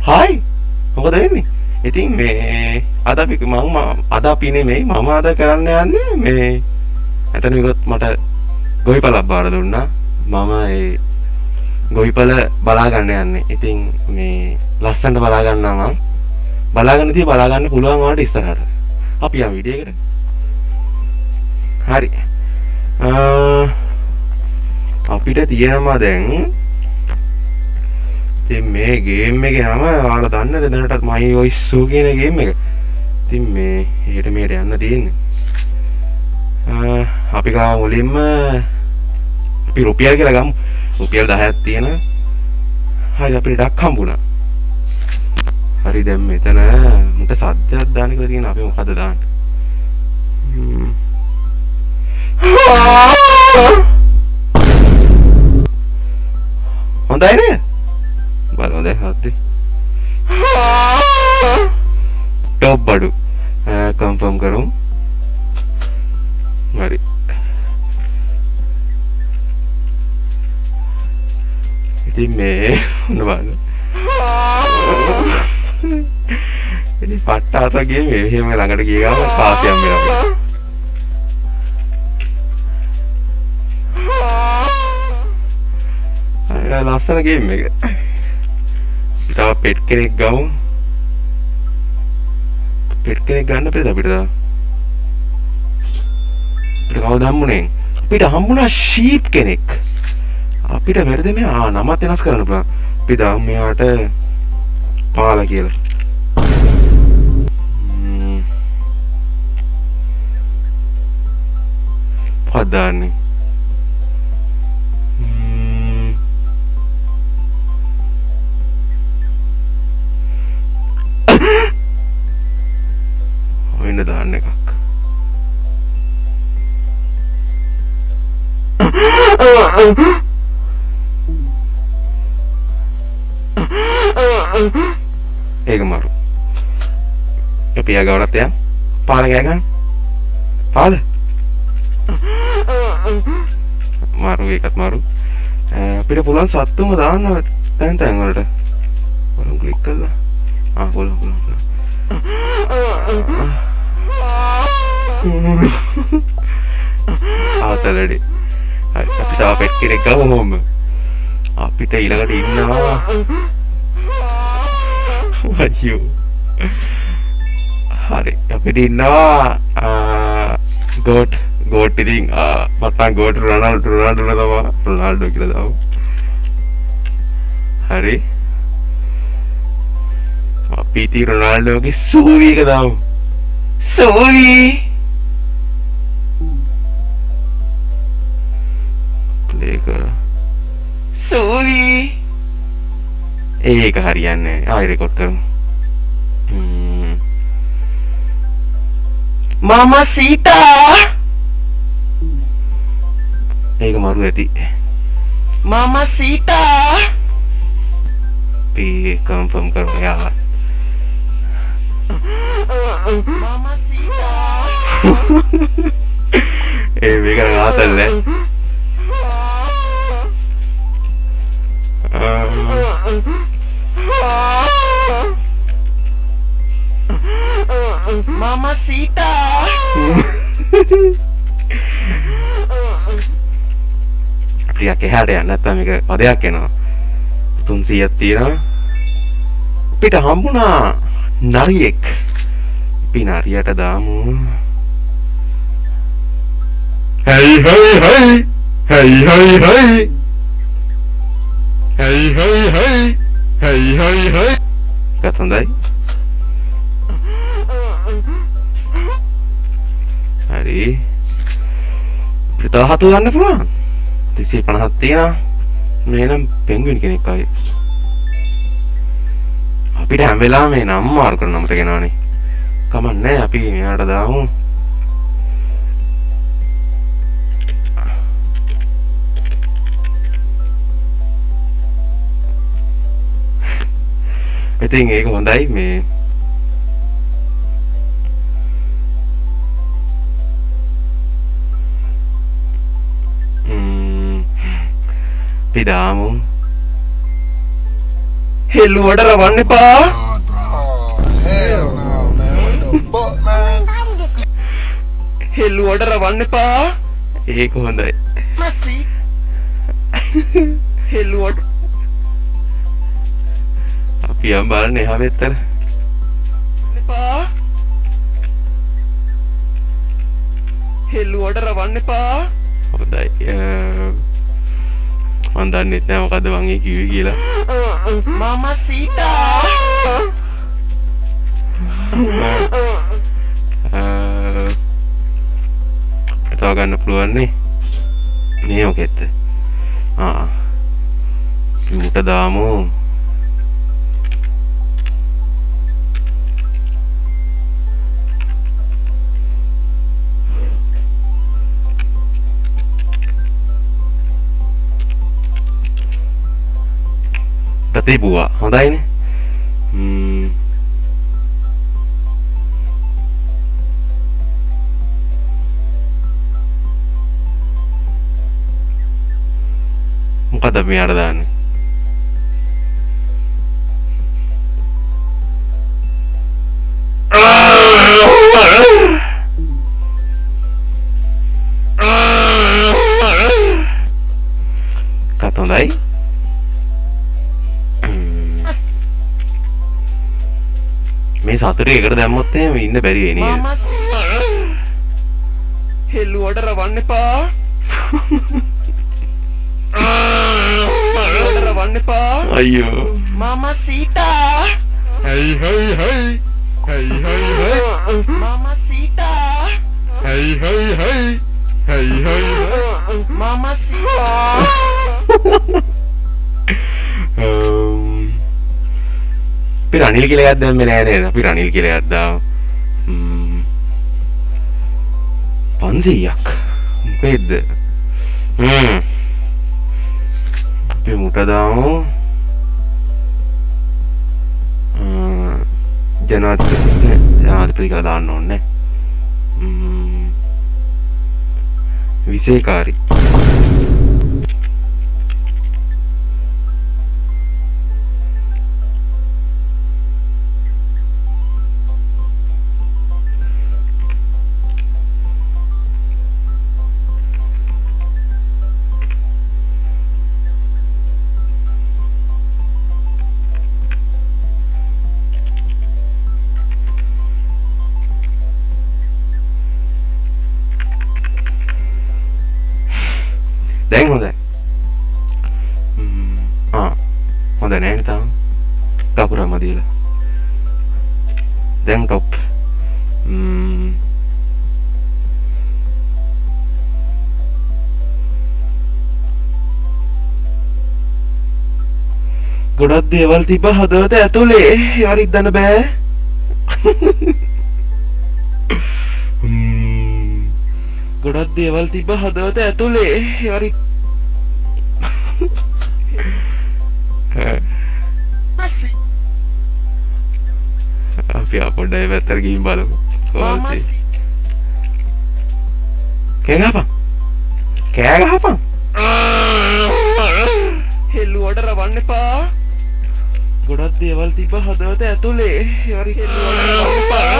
Hi මොකද වෙන්නේ? ඉතින් මේ අද අපි නෙමෙයි මම අද කරන්න යන්නේ මේ එතන විගොත් මට ගොවිපලක් බාර දුන්නා. මම ඒ ගොවිපල බලා ගන්න යන්නේ. ඉතින් මේ ලස්සනට බලා ගන්නවා මම. බලා ගන්න පුළුවන් වුණාට ඉස්සරහට. අපි යමු වීඩියෝ එකට. හරි. අපිට තියෙනවා දැන් ඉතින් මේ ගේම් එකේ නම ඔයාලා දන්නද දැනටත් My Voice Show කියන ගේම් එක. ඉතින් මේ හෙට මෙහෙට යන්න තියෙන්නේ. අපි ගාව මුලින්ම අපි රුපියල් කියලා ගමු. රුපියල් 10ක් තියෙනවා. හරි අපිට ඩක් හම්බුණා. හරි දැන් මෙතන මුට සද්දයක් දාන්න කියලා තියෙනවා. අපි මොකද දාන්නේ? හොඳයි නේද? බලමු දැන් හද්දේ. टॉप बड़ू कंफर्म करूं हरी इतनी मैं नवानो इतनी पट्टा आता गेम ये मैं लंगड़ किएगा पास ही मेरा लास्ट ना गेम में kita pet kenek gamu pet kenek ගන්න අපිට අපිට කවුද හම්බුනේ අපිට හම්බුණා sheep කෙනෙක් අපිට වැරදි මේ නමත් වෙනස් කරන්න පුළුවන් අපි දාමු මෙයාට පාලා කියලා පදාන්නේ වෙන දාන්න එකක් ඒක මාරු අපි යාගවරත් යන් පාල ගෑ ගන්න පාල මාරු ඒකත් මාරු අපිට පුළුවන් සත්තුම දාන්න තැන් වලට බලමු ක්ලික් කරලා පුළුවන් ආතලඩි අපි තව පෙට් කෙනෙක් ගමු අපිට ඊළඟට ඉන්නවා අයියෝ හරි අපිට ඉන්නවා ගෝට් ඉතින් මත්නම් ගෝට් රොනාල්ඩෝ කියලා දාමු හරි PT Ronaldo की सूवी का दाम सूवी प्ले करो सूवी एक हरियाणा आगे रिकॉर्ड करो मामा सीता एक मारू रहती मामा सीता पे कंफर्म करो यार Mama Sita. Mereka ngatal deh. Mama Sita. Pria kehar ya, nata mereka ada kena. Tunsi yatira. Pita hambuna. නරියෙක් අපි නරියට දාමු හයි හයි හයි හයි හයි හයි හයි හයි හයි හයි හයි හයි කතන්දයි හරි අපිට හතු ගන්න පුළුවන් 350ක් තියෙනවා මේ නම් පෙන්ගුයින් කෙනෙක් ආවේ අපිට හැම වෙලාවෙම මේ නම් මාරු කරන නමත ගෙනානේ. කමන්නේ අපි මෙයාට දාමු. ඉතින් ඒක හොඳයි මේ අපි දාමු හෙළුවට රවන්න එපා. Hell no, man. What the fuck, man? හෙළුවට රවන්න එපා. ඒක හොඳයි. හෙළුවට අපි යම් බලන්න එහා පැත්තට. එපා. හෙළුවට රවන්න එපා. හොඳයි. මන් දන්නෙත් නෑ මොකද්ද මං ඒ කිව්වේ කියලා. මමසිතා. තව ගන්න පුළුවන් නේ. මේ මොකෙද්ද? මුට දාමු. තිබුවා හොඳයිනේ. මොකද මෙයාට දාන්නේ? කත හොඳයි. මේ සතුටේ එකට දැම්මොත් එහෙම ඉන්න බැරි වෙයි නේද? හෙළුවට රවන්න එපා. හෙළුවට රවන්න එපා. අයියෝ. මමසිතා. හයි හයි හයි. හයි හයි හයි. මමසිතා. හයි හයි හයි. හයි හයි හයි. මමසිතා. අපි රනිල් කියලා එකක් දැම්මේ නෑ නේද? අපි රනිල් කියලා එකක් දාමු. 500ක්. මොකෙද්ද? අපි මුට දාමු. ජනාධිපති කියලා දාන්න ඕනේ. විශේෂකාරී. දැන් හොඳයි. හොඳ නෑ තාම. කපුරම දීලා. දැන් টොප්. ගොඩක් දේවල් තිබ්බ හදවත ඇතුලේ. ඒවා රිද්දන්න බෑ. ගොඩක් දේවල් තිබ්බ හදවත ඇතුලේ. ඒවා අපි පොඩ්ඩයි පැත්තට ගිහින් බලමු. කෑ ගහපන්. හෙළුවට රවන්න එපා. ගොඩක් දේවල් තිබ්බ හදවත ඇතුලේ. ඒවා හෙළුවට රවන්න එපා.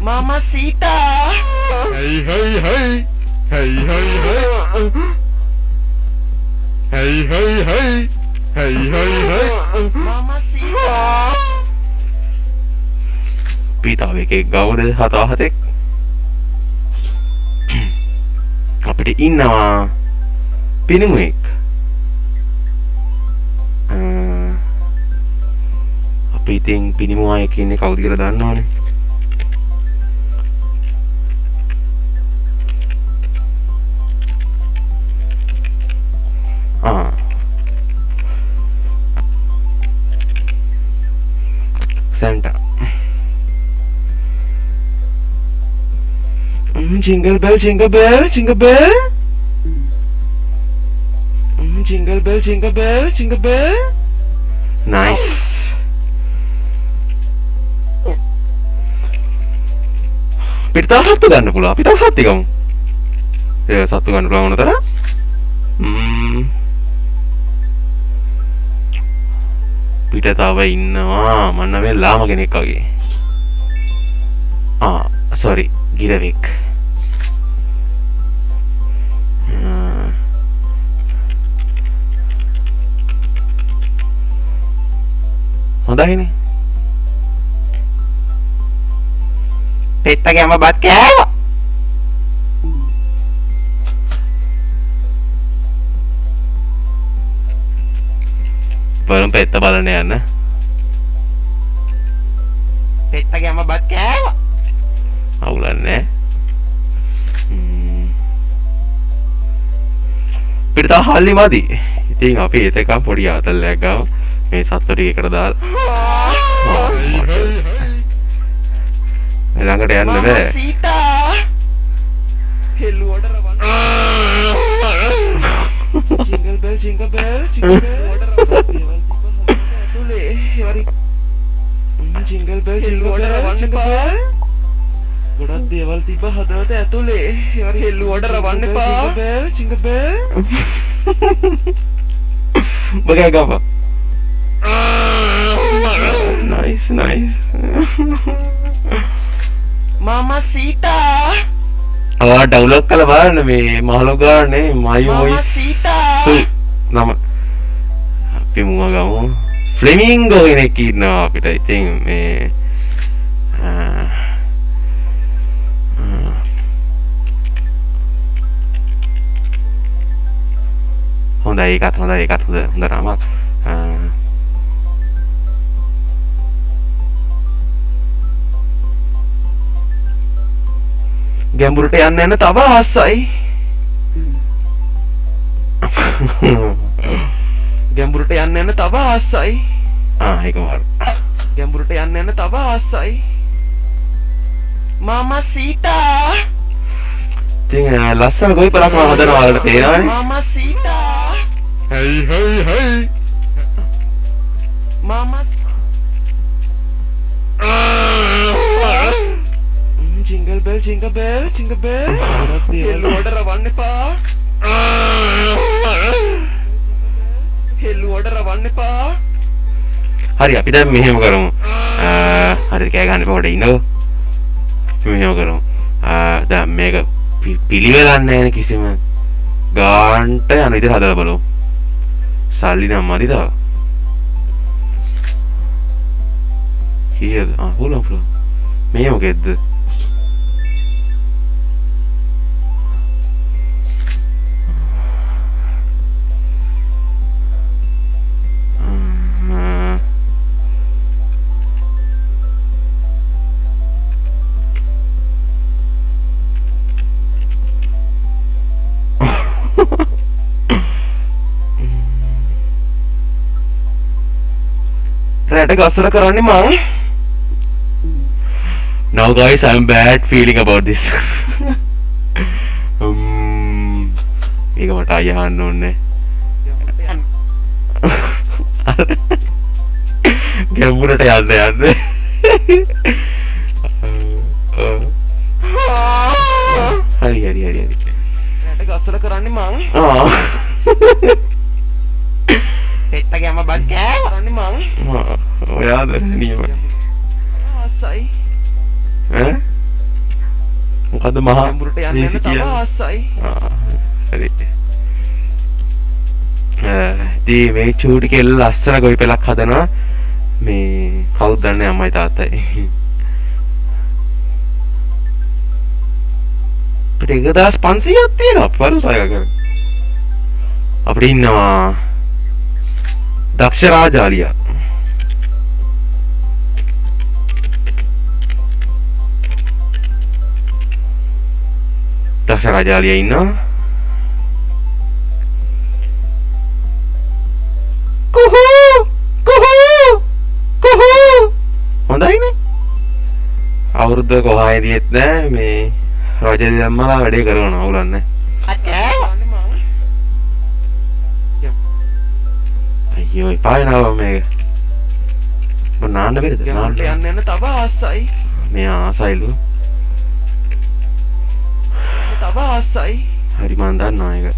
මමසිතා. හයි හයි හයි. හයි හයි හයි. හයි හයි හයි. හයි හයි හයි. මමසිතා. පීතාව එකෙක් ගවුද 7-7ක්. අපිට ඉන්නවා පිනිමුවෙක්. අපි ඉතින් පිනිමුවා එක ඉන්නේ කවුද කියලා දන්නවනේ. Santa. Jingle bell, jingle bell, jingle bell. Jingle bell, jingle bell, jingle bell. Nice. අපිට තව සත්තු ගන්න පුළුවන්. අපි තව සත්තු ගමු. ඒ සත්තු ගන්න පුළුවන් උනතර. අපිට පිට තව ඉන්නවා මන්න මේ ලාම කෙනෙක් වගේ. sorry ගිරවෙක්. හොඳයිනේ. පෙත්තගේම බත් කෑවා. බලමු පෙත්ත බලන්න යන්න. පෙත්තගේම බත් කෑවා. අවුලන්නේ. පිට තා හල්ලි මදි. ඉතින් අපි ඒතක පොඩි ආතල්ලයක් ගාව. මේ සත්තු ටික එකට දාලා. ළඟට යන්න බෑ. Sita. හෙළුවට රවන්න. jingle bell jingle bell jingle bell jingle bell jingle bell ගොඩක් දේවල් තිබ්බ හදවත ඇතුලේ ඒවරි හෙළුවට රවන්න එපා jingle bell බගා ගාපා nice mama sita download කරලා බලන්න මේ මහලු ගානේ මයි සීතා නම අපි මුව ගමු ෆ්ලෙමින්ගෝ කෙනෙක් ඉන්නවා අපිට ඉතින් මේ හොඳයි ඒකත් හොඳ නමක් ගැඹුරට යන්න තව ආසයි ගැඹුරට යන්න තව ආසයි ඒක වර ගැඹුරට යන්න තව ආසයි මාමා සීතා ඉතින් ලස්සන ගොවි පලක් මම හදනවා වලට තේරෙනවනේ මාමා සීතා hey මාමා jingle bell jingle bell jingle bell හෙළුවට රවන්න එපා හෙළුවට රවන්න එපා හරි අපි දැන් මෙහෙම කරමු හරි කෑ ගන්න පොඩ ඉන්නකෝ මෙහෙම කරමු දැන් මේක පිළිවෙලක් නැහැ කිසිම ගාන්ට යන විදිහට හදලා බලමු සල්ලි නම් මදි තාම කීයද පුළුවන් මේ මොකෙද්ද රැට ගස්සල කරන්නේ මං now guys I'm bad feeling about this මේක මට අයහන්න ඕනේ ගැඹුරට යන්න හරි රැට ගස්සල කරන්නේ මං පෙත්තගේම බත් කෑවා කරන්නේ මං ඔයාද නියම ආසයි මොකද මහා ගැඹුරට යන්න තව ආසයි හරි දී මේ චූටි කෙල්ල ලස්සන ගොවි පෙලක් හදනවා මේ කවුද දන්නේ අම්මයි තාත්තයි අපිට 1500ක් තියෙනවා පරසය කර අපිට ඉන්නවා දක්ෂ රාජාලියා දක්ෂ රාජාලියා ඉන්නවා හොඳයිනේ අවුරුද්ද කොහායදීත් නෑ මේ රජ දෙම්මලා වැඩේ කරනවා අවුලන්නේ අයියෝ පායනවා මේක මොනාන්න බෙරද නාන්න යන්න තව ආසයි මේ ආසයිලු තව ආසයි හරි මන් දන්නවා ඒක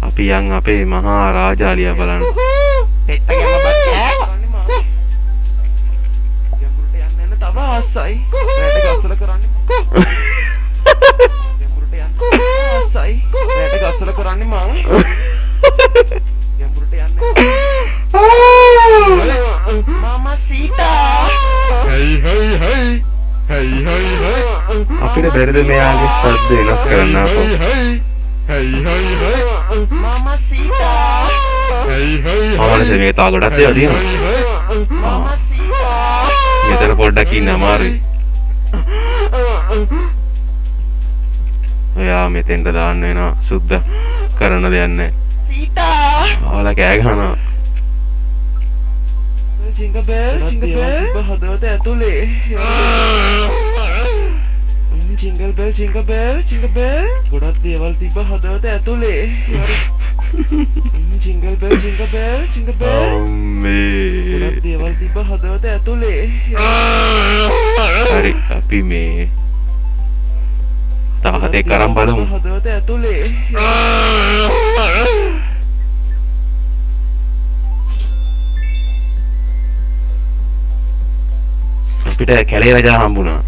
අපි යන් අපේ මහා රාජාලියා බලන්න පෙත්තගේම බත් කෑවා කරන්නේ ගැඹුරට යන්න ආසයි රැට ගස්සල කරන්නේ මං ගැඹුරට යන්න මාමා Sita Hey, hey, hey. Hey, hey, hey. අපිට බැරිද මෙයාගේ ශබ්ද වෙනස් කරන්න අපෝ Hey, hey, hey. මාමා සීතා Hey, hey, hey. මමනේ මේක තා ගොඩක් දේවල් තියෙනවා Mama මෙතන පොඩ්ඩක් ඉන්න අමාරුයි ඔයා මෙතෙන්ට දාන්න වෙනවා සුද්ද කරන්න දෙයක් නැහැ සීතා ඔයාලා කෑ ගහනවා Jingle bell හදවත ඇතුලේ Jingle bell ගොඩක් දේවල් තිබ්බ හදවත ඇතුලේ Jingle bell ගොඩක් දේවල් තිබ්බ හදවත ඇතුලේ හරි අපි මේ තව හතේ කරන් බලමු හදවත ඇතුලේ අපිට කැලේ රජා හම්බුණා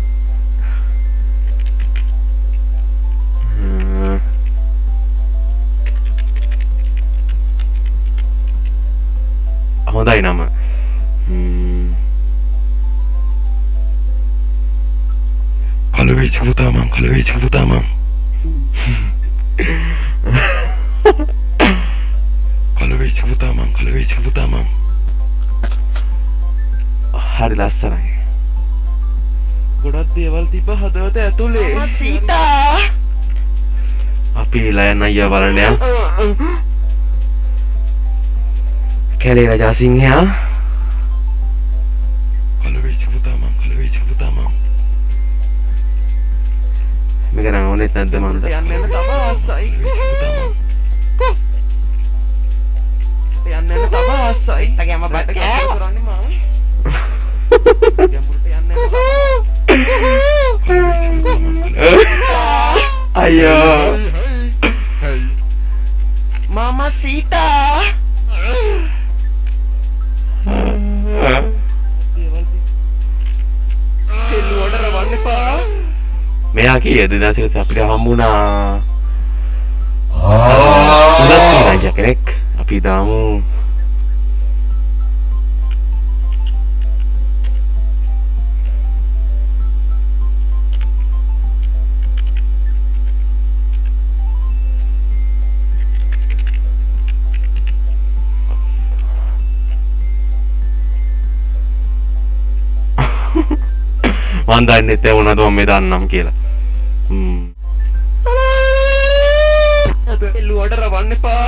හොඳයි නම කලුවේච පුතා මං හරි ලස්සනයි ගොඩක් දේවල් තිබ්බ හදවත ඇතුලේ සීතා අපි ලයන් අයියා බලන්න යන්න කැලේ රජා සිංහයා කලුවේච පුතා මං මේක නම් ඕනෙත් නැද්ද මන්ද යන්න තව ආසයි යන්න තව ආසයි තගේම බට කරන්නේ මම ගැඹුරට යන්න අයියෝ මාමා සීතා මෙයා කීයද දැසික අපිට හම්බුණා රජ කෙනෙක් අපි දාමු මන් දන්නේ නැත්තේ වුණාද මම මේ දන්නම් කියලා අද එළුවට රවන්න එපා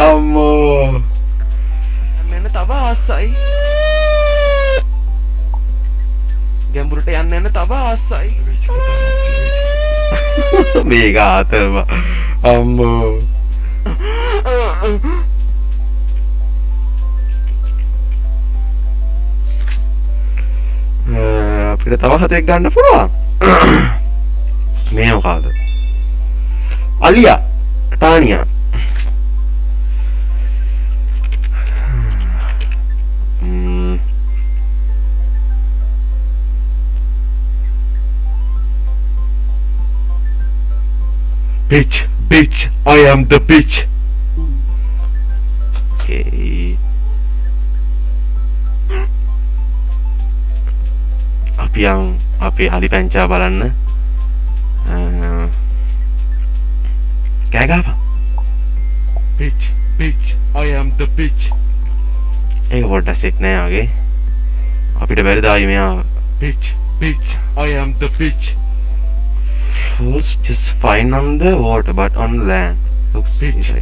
අම්මෝ මෙන්න තව ආසයි ගැඹුරට යන්න තව ආසයි මේක ආතරම අම්මෝ අපිට තව හතෙක් ගන්න පුළුවන් මේ මොකද අලියා Tania bitch I am the bitch okay අපි හරි පැංචා බලන්න කෑ ගහපන් bitch I am the bitch ඒක පොඩ්ඩක් සෙට් නෑ වගේ අපිට බැරිද ආයි මෙයා bitch I am the bitch Fools just fine on the water but on land looks bitch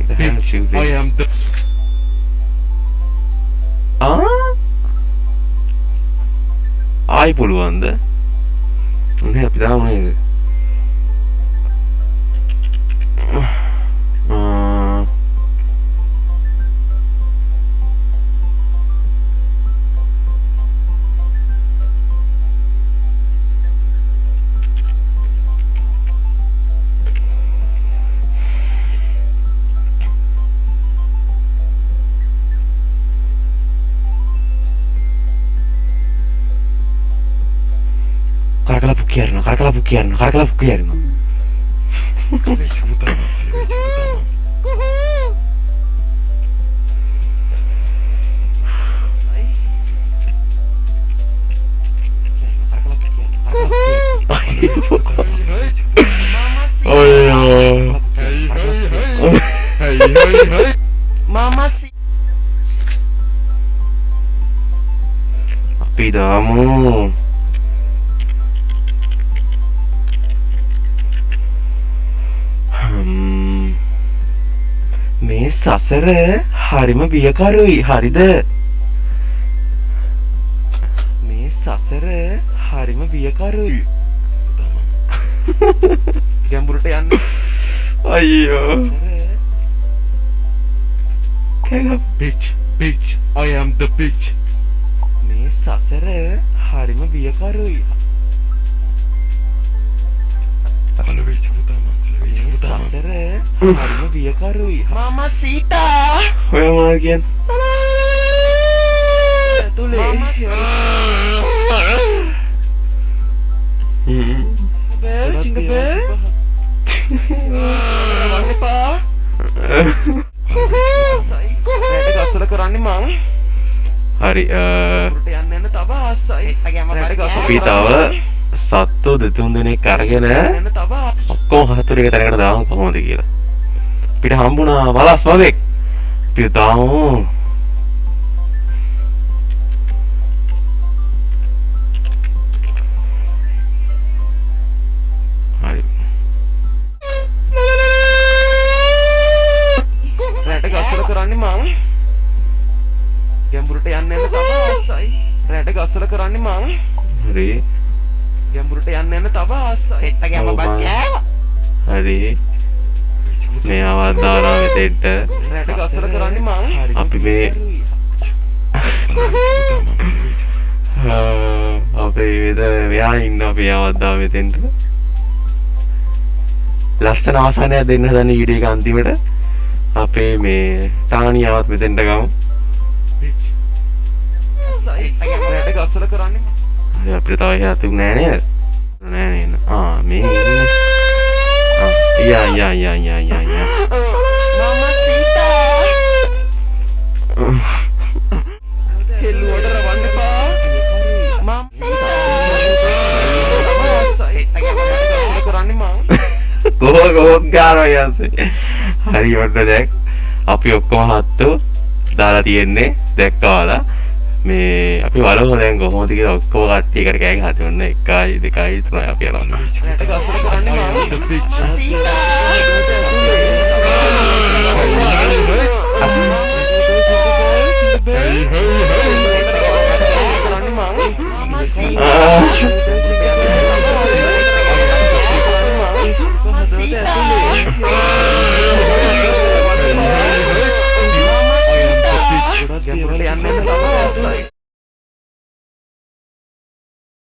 I am the ආයි පුළුවන්ද උනේ අපි දාමු නේද කරකලා පුක් කියනවා. Oh, Mama sih. අපි දාමු. මේ සසර හරිම බියකරුයි හරිද? මේ සසර හරිම බියකරුයි. ගැඹුරට යන්න. අයියෝ. Bitch, I am the bitch. මේ සසර හරිම බියකරුයි. Halloween චුතම. මේ සසර හරිම බියකරුයි. Mama Sita. ඔය මොනවද කියන්නේ? Tulis. Jingle bell. Warna apa? Rada gasala කරන්නේ මං. හරි උඩට යන්න යන්න තව ආසයි. අපි තව සත්තු දෙතුන් දෙනෙක් අරගෙන යන්න තව ඔක්කොම හතර එක තැනකට දාමු කොහොමද කියලා. අපිට හම්බුණා වලස් වදෙක්. අපි දාමු. හරි. රැට ගස්සල කරන්නේ මං. ගැඹුරට යන්න යන්න තව ආසයි. රැට ගස්සල කරන්නේ මං. හරි. ගැඹුරට යන්න යන්න තව ආසයි. හෙට්ට ගැම බච්චා. හරි. මේ අවදානා මෙතෙන්ට රැට ගස්සල කරන්නේ මං. අපි මේ අපේ වෙද මෙයා ඉන්න අපි අවද්දා මෙතෙන්ට ලස්සන අවසානයක් දෙන්න හදන වීඩියෝ එක අන්තිමට අපේ මේ ටානියාවත් මෙතෙන්ට ගමු. රැට ගස්සල කරන්නේ මං. හරි අපිට තව හේතුක් නෑ නේද? නෑ නේද? මේ ඉන්නේ. යා Mama Sita. හෙළුවට රවන්න එපා. Mama Sita. හෙට්ට ගැම කරන්නේ මං. කොහොම ගානවා යන්නේ. හරි ඔන්න දැන් අපි ඔක්කොම හත්තු දාලා තියෙන්නේ දැක්කවලා මේ අපි බලමු දැන් කොහොමද කියලා ඔක්කොම කට්ටිය එකට කෑ ගහලා ඔන්න 1 2 3 අපි යනවා. රැට ගස්සල කරන්නේ මං. Mama Sita. Mama Sita.